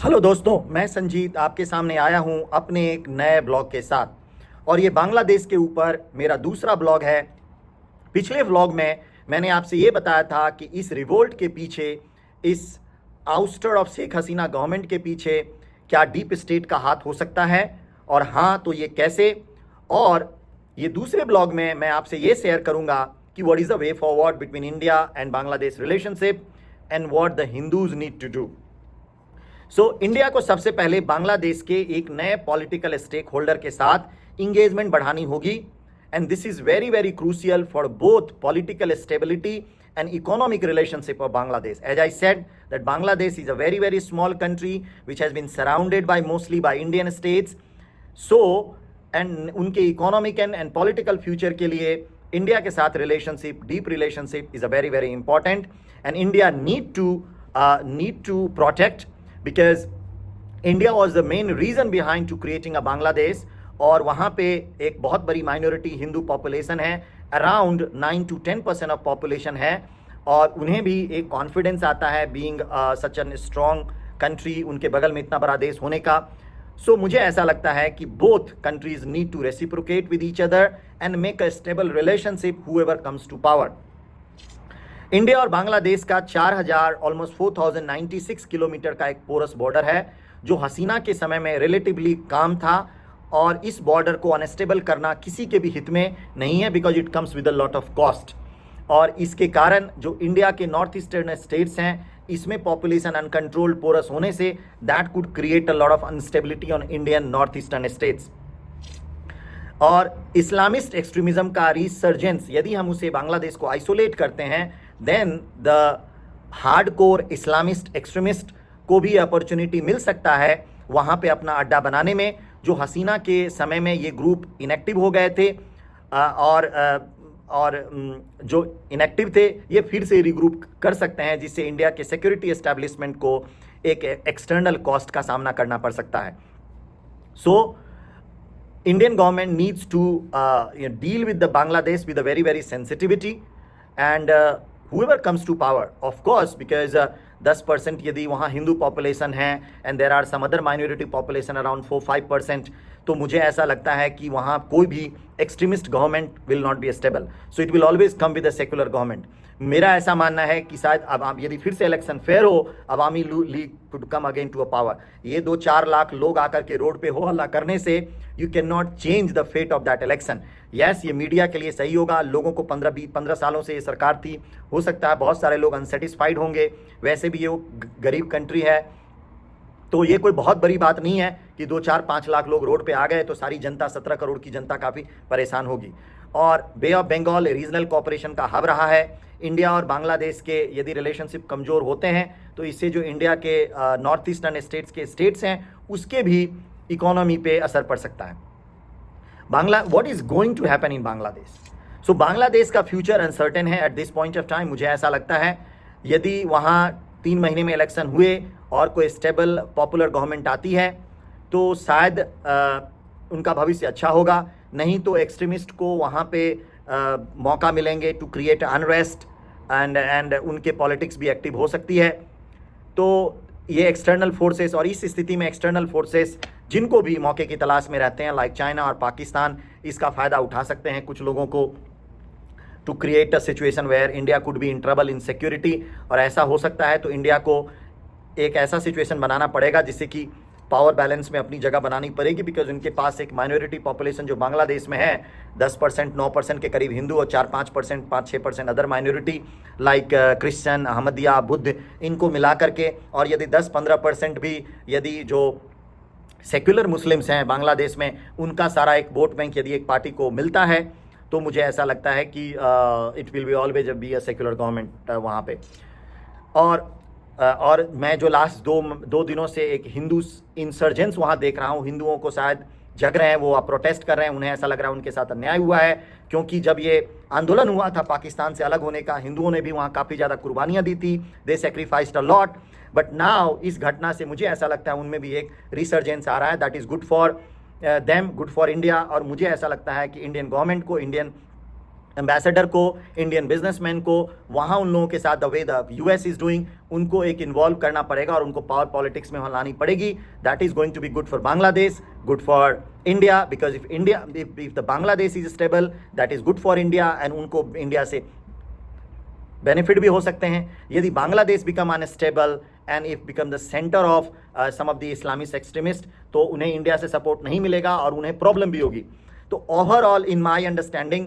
Hello दोस्तों, मैं संजीत आपके सामने आया हूं अपने एक नए ब्लॉग के साथ। और ये बांग्लादेश के ऊपर मेरा दूसरा ब्लॉग है। पिछले व्लॉग में मैंने आपसे ये बताया था कि इस रिवोल्ट के पीछे, इस ouster of Sheikh Hasina government के पीछे क्या डीप स्टेट का हाथ हो सकता है, और हाँ तो ये कैसे। और ये दूसरे ब्लॉग में मैं आपसे ये शेयर करूंगा कि what is the way forward between India and Bangladesh relationship and what the Hindus need to do. India को सबसे पहले बांग्लादेश के एक नए पॉलिटिकल स्टेक होल्डर के साथ इंगेजमेंट बढ़ानी होगी, and this is very very crucial for both political stability and economic relationship of Bangladesh. As I said, that Bangladesh is a very very small country which has been surrounded by mostly by Indian states. So and उनके economic and political future के लिए India के साथ relationship, deep relationship is a very very important, and India need to protect, because India was the main reason behind to creating a Bangladesh. और वहाँ पे एक बहुत बड़ी माइनॉरिटी हिंदू पॉपुलेशन है, अराउंड 9 to 10% ऑफ पॉपुलेशन है, और उन्हें भी एक कॉन्फिडेंस आता है being such an strong country, उनके बगल में इतना बड़ा देश होने का। मुझे ऐसा लगता है कि both countries need to reciprocate with each other and make a stable relationship whoever comes to power. India और बांग्लादेश का 4000 ऑलमोस्ट 4096 किलोमीटर का एक पोरस बॉर्डर है, जो हसीना के समय में रिलेटिवली काम था, और इस बॉर्डर को अनस्टेबल करना किसी के भी हित में नहीं है, because it comes with a lot of cost. और इसके कारण जो इंडिया के नॉर्थ ईस्टर्न स्टेट्स हैं, इसमें पॉपुलेशन अनकंट्रोल्ड पोरस होने से that could create a lot of unstability on Indian north eastern states. और इस्लामिस्ट एक्सट्रीमिज्म का रिसर्जेंस, यदि हम उसे बांग्लादेश को आइसोलेट करते हैं, then the hardcore Islamist extremist को भी अपॉर्चुनिटी मिल सकता है वहाँ पे अपना अड्डा बनाने में। जो हसीना के समय में ये ग्रुप इनएक्टिव हो गए थे, और जो इनएक्टिव थे ये फिर से रिग्रुप कर सकते हैं, जिससे इंडिया के सिक्योरिटी एस्टैब्लिशमेंट को एक एक्सटर्नल कॉस्ट का सामना करना पड़ सकता है। Indian government needs to deal with the Bangladesh with a very very sensitivity, and whoever comes to power, of course, because 10% यदि वहाँ हिंदू पॉपुलेशन है and there are some other minority population around 4-5%, तो मुझे ऐसा लगता है कि वहाँ कोई भी extremist government will not be stable, so it will always come with a secular government. मेरा ऐसा मानना है कि शायद अब यदि फिर से इलेक्शन फेयर हो, Awami league could come again to a power. ये 2-4 लाख लोग आकर के रोड पे हो हल्ला करने से you can not change the fate of that election. Yes, ये मीडिया के लिए सही होगा, लोगों को 15 सालों से ये सरकार थी, हो सकता है बहुत सारे लोग अनसेटिस्फाइड होंगे, वैसे भी ये गरीब कंट्री है, तो ये कोई बहुत बड़ी बात नहीं है कि 2-4-5 लाख लोग रोड पे आ गए तो सारी जनता, 17 करोड़ की जनता काफ़ी परेशान होगी। और बे ऑफ बंगाल रीजनल कोऑपरेशन का हब रहा है। इंडिया और बांग्लादेश के यदि रिलेशनशिप कमज़ोर होते हैं तो इससे जो इंडिया के नॉर्थ ईस्टर्न स्टेट्स हैं उसके भी इकोनॉमी पे असर पड़ सकता है। What is going to happen in Bangladesh? Bangladesh का फ्यूचर अनसर्टेन है at this point of time. मुझे ऐसा लगता है यदि वहाँ 3 महीने में इलेक्शन हुए और कोई स्टेबल पॉपुलर गवर्नमेंट आती है तो शायद उनका भविष्य अच्छा होगा, नहीं तो एक्सट्रीमिस्ट को वहाँ पे मौका मिलेंगे टू क्रिएट अनरेस्ट, एंड उनके पॉलिटिक्स भी एक्टिव हो सकती है। तो ये एक्सटर्नल फोर्सेस, और इस स्थिति में एक्सटर्नल फोर्सेस जिनको भी मौके की तलाश में रहते हैं, लाइक चाइना और पाकिस्तान, इसका फ़ायदा उठा सकते हैं कुछ लोगों को, to create a situation where India could be in trouble in security. और ऐसा हो सकता है तो इंडिया को एक ऐसा सिचुएशन बनाना पड़ेगा जिससे कि पावर बैलेंस में अपनी जगह बनानी पड़ेगी, बिकॉज उनके पास एक माइनॉरिटी पॉपुलेशन जो बांग्लादेश में है 10%, 9% के करीब हिंदू, और 4-5%, 5-6% other minority like Christian, Ahmadiyya, Buddha, इनको मिला करके, और यदि 10-15% भी यदि जो सेक्युलर मुस्लिम्स हैं बांग्लादेश में, उनका सारा एक वोट बैंक यदि एक पार्टी को मिलता है, तो मुझे ऐसा लगता है कि it will be always be a secular government वहाँ पे। और मैं जो लास्ट दो दिनों से एक हिंदू इंसर्जेंस वहाँ देख रहा हूँ, हिंदुओं को शायद जग रहे हैं, वो आप प्रोटेस्ट कर रहे हैं, उन्हें ऐसा लग रहा है उनके साथ अन्याय हुआ है, क्योंकि जब ये आंदोलन हुआ था पाकिस्तान से अलग होने का, हिंदुओं ने भी वहाँ काफ़ी ज़्यादा कुर्बानियाँ दी थी, they sacrificed a lot, but now इस घटना से मुझे ऐसा लगता है उनमें भी एक रिसर्जेंस आ रहा है, that is good for them, good for India. और मुझे ऐसा लगता है कि इंडियन गवर्नमेंट को, इंडियन एम्बेसडर को, इंडियन बिजनेसमैन को, वहाँ उन लोगों के साथ the way the US is doing, उनको एक इन्वॉल्व करना पड़ेगा और उनको पावर पॉलिटिक्स में वहाँ लानी पड़ेगी. That is going to be good for Bangladesh, good for India, because if the Bangladesh is stable that is good for India and उनको इंडिया से बेनिफिट भी हो सकते हैं. यदि Bangladesh become unstable and if become the centre of some of the Islamic extremist, तो उन्हें India से सपोर्ट नहीं मिलेगा और उन्हें प्रॉब्लम भी होगी. तो overall in my understanding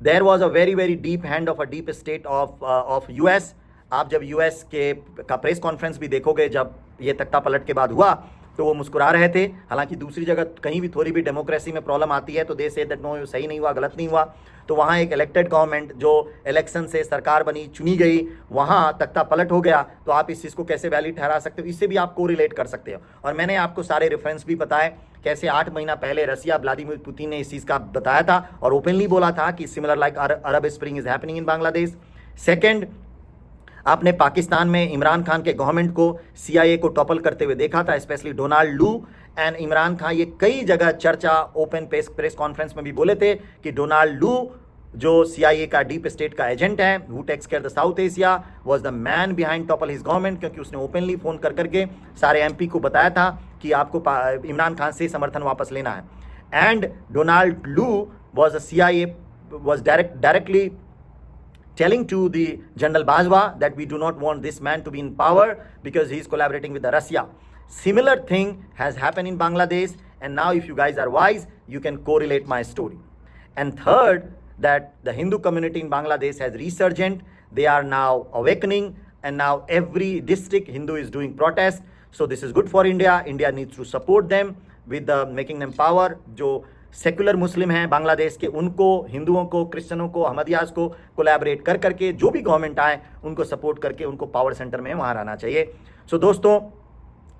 their was a very very deep hand of a deep state of US. आप जब यूएस के का प्रेस कॉन्फ्रेंस भी देखोगे, जब ये तख्ता पलट के बाद हुआ तो वो मुस्कुरा रहे थे. हालांकि दूसरी जगह कहीं भी थोड़ी भी डेमोक्रेसी में प्रॉब्लम आती है तो दे से दैट नो सही नहीं हुआ, गलत नहीं हुआ. तो वहाँ एक इलेक्टेड गवर्नमेंट जो इलेक्शन से सरकार बनी, चुनी गई, वहाँ तख्ता पलट हो गया. तो आप इस चीज़ को कैसे वैलिड ठहरा सकते हो? इससे भी आप को रिलेट कर सकते हो. और मैंने आपको सारे रेफरेंस भी बताए कैसे 8 महीना पहले रसिया व्लादिमीर पुतिन ने इस चीज़ का बताया था और ओपनली बोला था कि similar like Arab spring is happening in Bangladesh. Second, आपने पाकिस्तान में इमरान खान के गवर्नमेंट को CIA को टॉपल करते हुए देखा था, स्पेशली डोनाल्ड लू एंड इमरान खान. ये कई जगह चर्चा ओपन प्रेस कॉन्फ्रेंस में भी बोले थे कि डोनाल्ड लू जो CIA का डीप स्टेट का एजेंट है, who takes care the South Asia, was the man behind topple his government, क्योंकि उसने ओपनली फोन कर करके सारे MP को बताया था कि आपको इमरान खान से समर्थन वापस लेना है. एंड डोनाल्ड लू was CIA was directly telling to the General Bajwa that we do not want this man to be in power because he is collaborating with the Russia. Similar thing has happened in Bangladesh, and now if you guys are wise, you can correlate my story. And third, that the Hindu community in Bangladesh has resurgent. They are now awakening, and now every district Hindu is doing protest. So this is good for India. India needs to support them with making them power. जो secular मुस्लिम हैं बांग्लादेश के, उनको, हिंदुओं को, क्रिश्चियनों को, अहमदियास को collaborate कर करके जो भी गवर्नमेंट आए उनको सपोर्ट करके उनको पावर सेंटर में वहाँ रहना चाहिए. सो दोस्तों,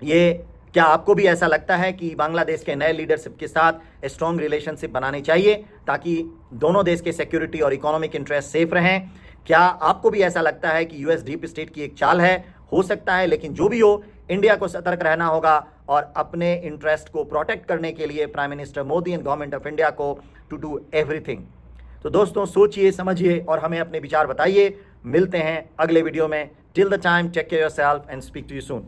ये क्या आपको भी ऐसा लगता है कि बांग्लादेश के नए लीडरशिप के साथ स्ट्रॉन्ग रिलेशनशिप बनानी चाहिए ताकि दोनों देश के सिक्योरिटी और इकोनॉमिक इंटरेस्ट सेफ रहें? क्या आपको भी ऐसा लगता है कि यूएस डीप स्टेट की एक चाल है? हो सकता है, लेकिन जो भी हो, इंडिया को सतर्क रहना होगा और अपने इंटरेस्ट को प्रोटेक्ट करने के लिए prime minister Modi and government of India को टू डू एवरीथिंग. तो दोस्तों, सोचिए, समझिए और हमें अपने विचार बताइए. मिलते हैं अगले वीडियो में. Till the time, take care yourself and speak to you soon.